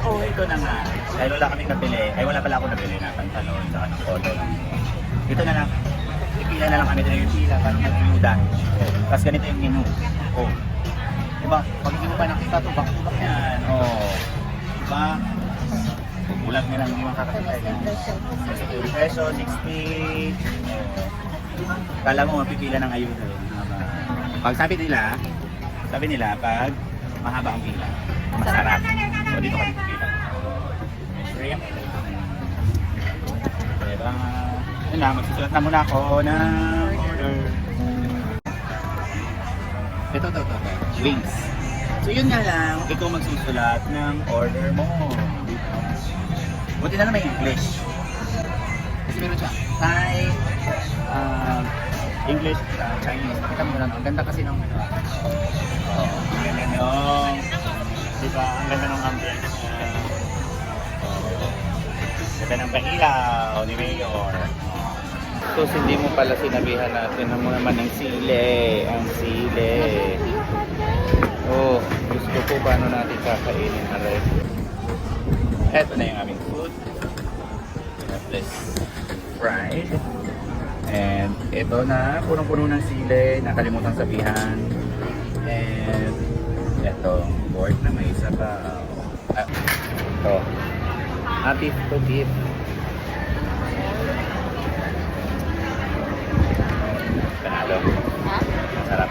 Oh, ito na nga. Dahil wala kaming nabili. Ay, wala pala ako nabili na pantalon sa ng polo lang. Ito na lang. Ipila na lang kami dito yung pila para mag-iuda. Tapos ganito yung menu. Oh. Diba? Pag hindi mo pa nakita ito, bak-bak yan. Oh. Diba? Bulag nila hindi makakakita yan. 30 peso, 60. Oh. Kala mo mapipila ng ayuda. Pag sabi nila, pag mahaba ang pila, masarap. So dito kami pipila. Shrimp. Diba? Yun lang, magsusulat na muna ako ng order. Ito. Wings. So yun nga lang, ikaw magsusulat ng order mo. Buti na lang may English. Kasi meron siya Thai, English, Chinese. Kita mo na, ang ganda kasi ng ano. Ang ganda nung, diba? Ang ganda ng ambience niya. Ganda ng kailaw ni Mayor. So, hindi mo pala sinabihan natin na naman ng sile. Ang sile. Oh, gusto ko paano natin kakainin na rin. Eto na yung aming food. We have this fried. And ito na, punong-puno ng sile. Nakalimutan sabihan. And eto, pork na may sabaw. Ito. Happy to beef. Panalo. Sarap.